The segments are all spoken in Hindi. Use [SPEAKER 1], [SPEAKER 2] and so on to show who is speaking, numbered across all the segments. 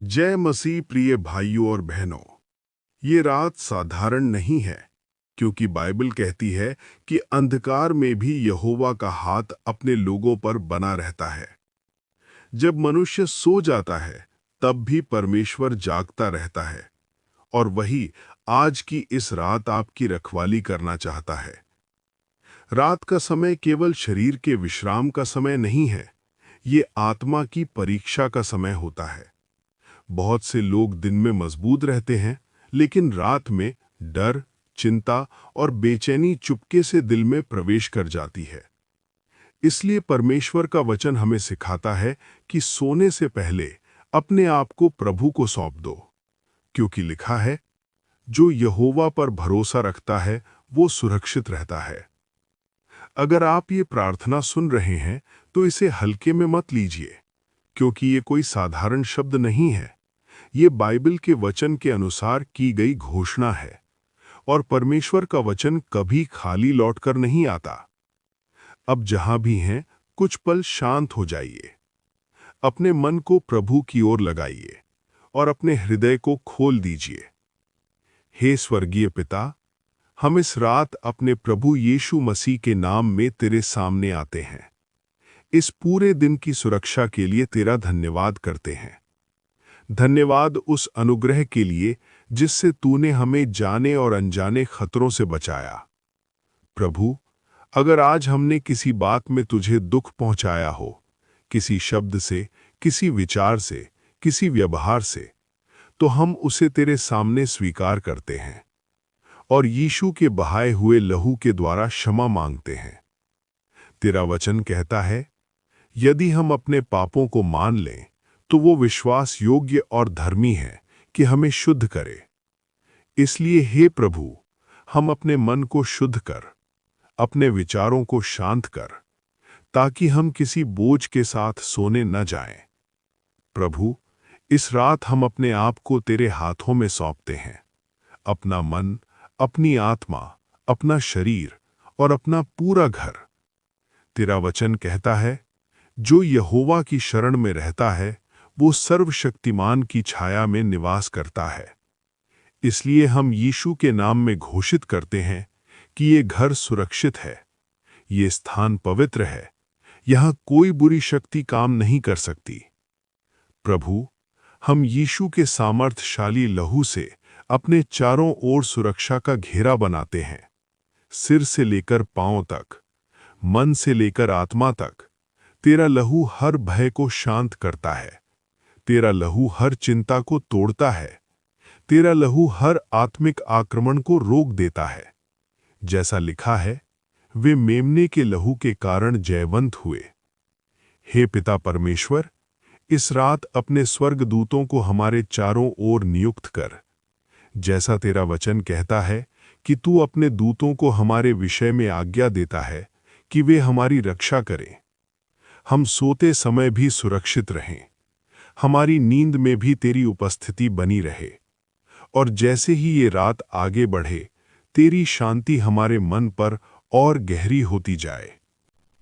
[SPEAKER 1] जय मसीह प्रिय भाइयों और बहनों। ये रात साधारण नहीं है, क्योंकि बाइबल कहती है कि अंधकार में भी यहोवा का हाथ अपने लोगों पर बना रहता है। जब मनुष्य सो जाता है, तब भी परमेश्वर जागता रहता है, और वही आज की इस रात आपकी रखवाली करना चाहता है। रात का समय केवल शरीर के विश्राम का समय नहीं है, ये आत्मा की परीक्षा का समय होता है। बहुत से लोग दिन में मजबूत रहते हैं, लेकिन रात में डर, चिंता और बेचैनी चुपके से दिल में प्रवेश कर जाती है। इसलिए परमेश्वर का वचन हमें सिखाता है कि सोने से पहले अपने आप को प्रभु को सौंप दो, क्योंकि लिखा है, जो यहोवा पर भरोसा रखता है वो सुरक्षित रहता है। अगर आप ये प्रार्थना सुन रहे हैं, तो इसे हल्के में मत लीजिए, क्योंकि ये कोई साधारण शब्द नहीं है। ये बाइबल के वचन के अनुसार की गई घोषणा है, और परमेश्वर का वचन कभी खाली लौटकर नहीं आता। अब जहां भी हैं, कुछ पल शांत हो जाइए। अपने मन को प्रभु की ओर लगाइए और अपने हृदय को खोल दीजिए। हे स्वर्गीय पिता, हम इस रात अपने प्रभु यीशु मसीह के नाम में तेरे सामने आते हैं। इस पूरे दिन की सुरक्षा के लिए तेरा धन्यवाद करते हैं। धन्यवाद उस अनुग्रह के लिए जिससे तूने हमें जाने और अनजाने खतरों से बचाया। प्रभु, अगर आज हमने किसी बात में तुझे दुख पहुंचाया हो, किसी शब्द से, किसी विचार से, किसी व्यवहार से, तो हम उसे तेरे सामने स्वीकार करते हैं और यीशु के बहाए हुए लहू के द्वारा क्षमा मांगते हैं। तेरा वचन कहता है, यदि हम अपने पापों को मान लें, तो वो विश्वास योग्य और धर्मी है कि हमें शुद्ध करे। इसलिए हे प्रभु, हम अपने मन को शुद्ध कर, अपने विचारों को शांत कर, ताकि हम किसी बोझ के साथ सोने न जाएं। प्रभु, इस रात हम अपने आप को तेरे हाथों में सौंपते हैं। अपना मन, अपनी आत्मा, अपना शरीर और अपना पूरा घर। तेरा वचन कहता है, जो यहोवा की शरण में रहता है, वो सर्वशक्तिमान की छाया में निवास करता है। इसलिए हम यीशु के नाम में घोषित करते हैं कि ये घर सुरक्षित है, ये स्थान पवित्र है, यहां कोई बुरी शक्ति काम नहीं कर सकती। प्रभु, हम यीशु के सामर्थ्यशाली लहू से अपने चारों ओर सुरक्षा का घेरा बनाते हैं। सिर से लेकर पांव तक, मन से लेकर आत्मा तक, तेरा लहू हर भय को शांत करता है। तेरा लहू हर चिंता को तोड़ता है। तेरा लहू हर आत्मिक आक्रमण को रोक देता है। जैसा लिखा है, वे मेमने के लहू के कारण जयवंत हुए। हे पिता परमेश्वर, इस रात अपने स्वर्गदूतों को हमारे चारों ओर नियुक्त कर। जैसा तेरा वचन कहता है कि तू अपने दूतों को हमारे विषय में आज्ञा देता है कि वे हमारी रक्षा करें। हम सोते समय भी सुरक्षित रहें, हमारी नींद में भी तेरी उपस्थिति बनी रहे। और जैसे ही ये रात आगे बढ़े, तेरी शांति हमारे मन पर और गहरी होती जाए।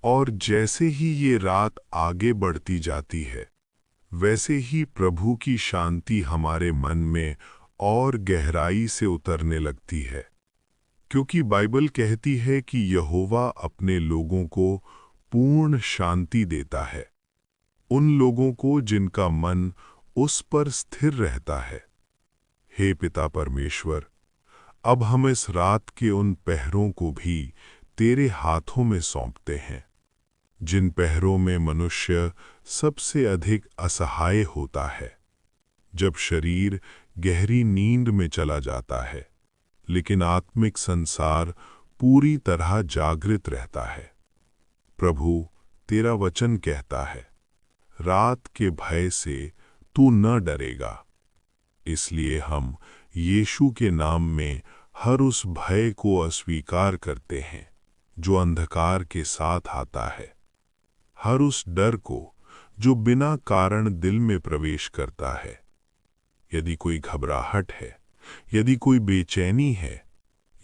[SPEAKER 1] और जैसे ही ये रात आगे बढ़ती जाती है, वैसे ही प्रभु की शांति हमारे मन में और गहराई से उतरने लगती है। क्योंकि बाइबल कहती है कि यहोवा अपने लोगों को पूर्ण शांति देता है, उन लोगों को जिनका मन उस पर स्थिर रहता है। हे पिता परमेश्वर, अब हम इस रात के उन पहरों को भी तेरे हाथों में सौंपते हैं, जिन पहरों में मनुष्य सबसे अधिक असहाय होता है, जब शरीर गहरी नींद में चला जाता है, लेकिन आत्मिक संसार पूरी तरह जागृत रहता है। प्रभु, तेरा वचन कहता है, रात के भय से तू न डरेगा। इसलिए हम यीशु के नाम में हर उस भय को अस्वीकार करते हैं जो अंधकार के साथ आता है, हर उस डर को जो बिना कारण दिल में प्रवेश करता है। यदि कोई घबराहट है, यदि कोई बेचैनी है,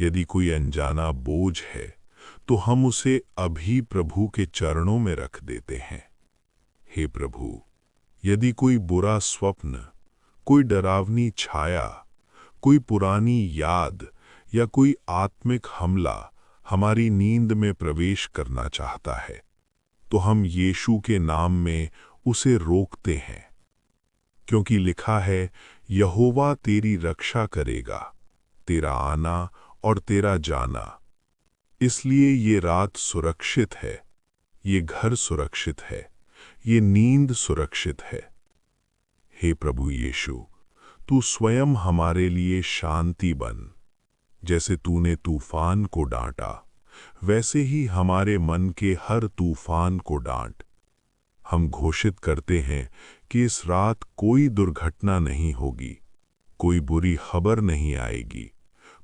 [SPEAKER 1] यदि कोई अनजाना बोझ है, तो हम उसे अभी प्रभु के चरणों में रख देते हैं। हे प्रभु, यदि कोई बुरा स्वप्न, कोई डरावनी छाया, कोई पुरानी याद या कोई आत्मिक हमला हमारी नींद में प्रवेश करना चाहता है, तो हम यीशु के नाम में उसे रोकते हैं, क्योंकि लिखा है, यहोवा तेरी रक्षा करेगा, तेरा आना और तेरा जाना। इसलिए ये रात सुरक्षित है, ये घर सुरक्षित है, ये नींद सुरक्षित है। हे प्रभु यीशु, तू स्वयं हमारे लिए शांति बन। जैसे तूने तूफान को डांटा, वैसे ही हमारे मन के हर तूफान को डांट। हम घोषित करते हैं कि इस रात कोई दुर्घटना नहीं होगी, कोई बुरी खबर नहीं आएगी,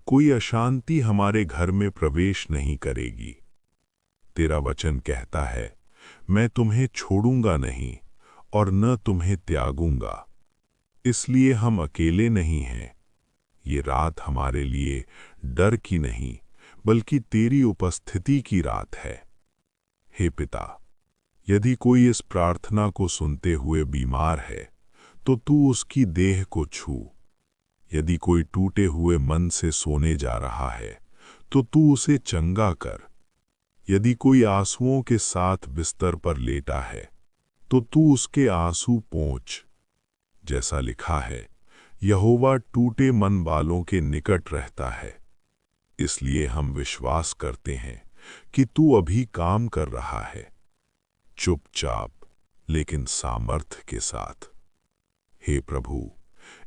[SPEAKER 1] कोई अशांति हमारे घर में प्रवेश नहीं करेगी। तेरा वचन कहता है, मैं तुम्हें छोड़ूंगा नहीं और न तुम्हें त्यागूंगा। इसलिए हम अकेले नहीं हैं। ये रात हमारे लिए डर की नहीं, बल्कि तेरी उपस्थिति की रात है। हे पिता, यदि कोई इस प्रार्थना को सुनते हुए बीमार है, तो तू उसकी देह को छू। यदि कोई टूटे हुए मन से सोने जा रहा है, तो तू उसे चंगा कर। यदि कोई आंसुओं के साथ बिस्तर पर लेटा है, तो तू उसके आंसू पोंछ। जैसा लिखा है, यहोवा टूटे मन वालों के निकट रहता है। इसलिए हम विश्वास करते हैं कि तू अभी काम कर रहा है, चुपचाप लेकिन सामर्थ्य के साथ। हे प्रभु,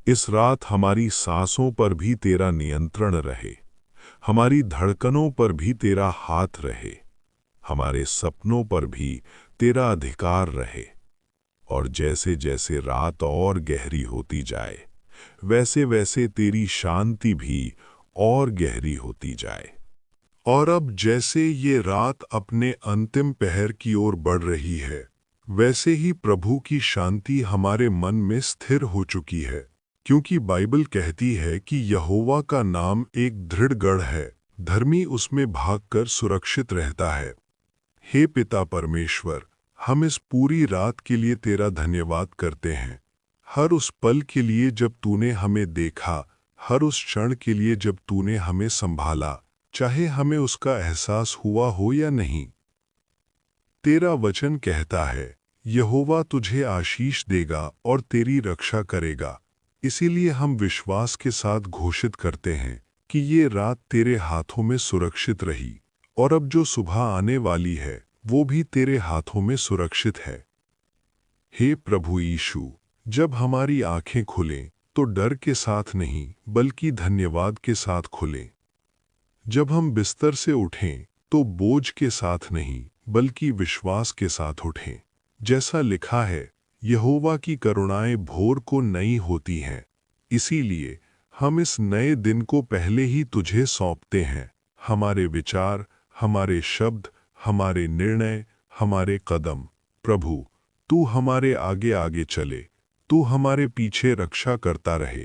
[SPEAKER 1] इस रात हमारी सांसों पर भी तेरा नियंत्रण रहे, हमारी धड़कनों पर भी तेरा हाथ रहे, हमारे सपनों पर भी तेरा अधिकार रहे। और जैसे जैसे रात और गहरी होती जाए, वैसे वैसे तेरी शांति भी और गहरी होती जाए। और अब जैसे ये रात अपने अंतिम पहर की ओर बढ़ रही है, वैसे ही प्रभु की शांति हमारे मन में स्थिर हो चुकी है, क्योंकि बाइबल कहती है कि यहोवा का नाम एक दृढ़ गढ़ है, धर्मी उसमें भागकर सुरक्षित रहता है। हे पिता परमेश्वर, हम इस पूरी रात के लिए तेरा धन्यवाद करते हैं। हर उस पल के लिए जब तूने हमें देखा, हर उस क्षण के लिए जब तूने हमें संभाला, चाहे हमें उसका एहसास हुआ हो या नहीं। तेरा वचन कहता है, यहोवा तुझे आशीष देगा और तेरी रक्षा करेगा। इसीलिए हम विश्वास के साथ घोषित करते हैं कि ये रात तेरे हाथों में सुरक्षित रही, और अब जो सुबह आने वाली है वो भी तेरे हाथों में सुरक्षित है। हे प्रभु यीशु, जब हमारी आंखें खुलें तो डर के साथ नहीं, बल्कि धन्यवाद के साथ खुलें। जब हम बिस्तर से उठें तो बोझ के साथ नहीं, बल्कि विश्वास के साथ उठें। जैसा लिखा है, यहोवा की करुणाएं भोर को नई होती हैं। इसीलिए हम इस नए दिन को पहले ही तुझे सौंपते हैं। हमारे विचार, हमारे शब्द, हमारे निर्णय, हमारे कदम। प्रभु, तू हमारे आगे आगे चले, तू हमारे पीछे रक्षा करता रहे,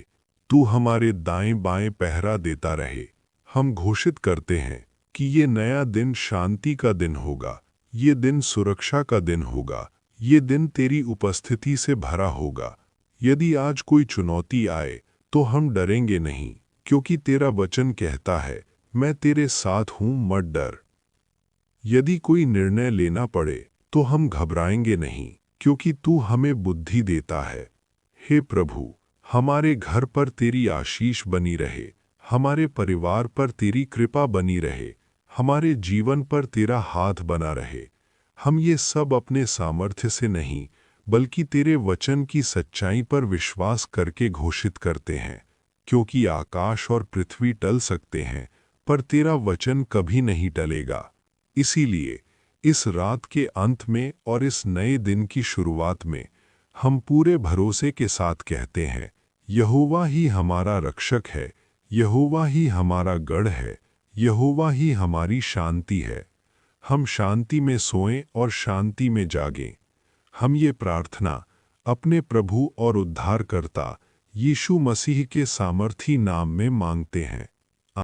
[SPEAKER 1] तू हमारे दाएं बाएं पहरा देता रहे। हम घोषित करते हैं कि ये नया दिन शांति का दिन होगा, ये दिन सुरक्षा का दिन होगा, ये दिन तेरी उपस्थिति से भरा होगा। यदि आज कोई चुनौती आए तो हम डरेंगे नहीं, क्योंकि तेरा वचन कहता है, मैं तेरे साथ हूं, मत डर। यदि कोई निर्णय लेना पड़े तो हम घबराएंगे नहीं, क्योंकि तू हमें बुद्धि देता है। हे प्रभु, हमारे घर पर तेरी आशीष बनी रहे, हमारे परिवार पर तेरी कृपा बनी रहे, हमारे जीवन पर तेरा हाथ बना रहे। हम ये सब अपने सामर्थ्य से नहीं, बल्कि तेरे वचन की सच्चाई पर विश्वास करके घोषित करते हैं, क्योंकि आकाश और पृथ्वी टल सकते हैं, पर तेरा वचन कभी नहीं टलेगा। इसीलिए इस रात के अंत में और इस नए दिन की शुरुआत में हम पूरे भरोसे के साथ कहते हैं, यहोवा ही हमारा रक्षक है, यहोवा ही हमारा गढ़ है, यहोवा ही हमारी शांति है। हम शांति में सोएं और शांति में जागें। हम ये प्रार्थना अपने प्रभु और उद्धारकर्ता यीशु मसीह के सामर्थी नाम में मांगते हैं।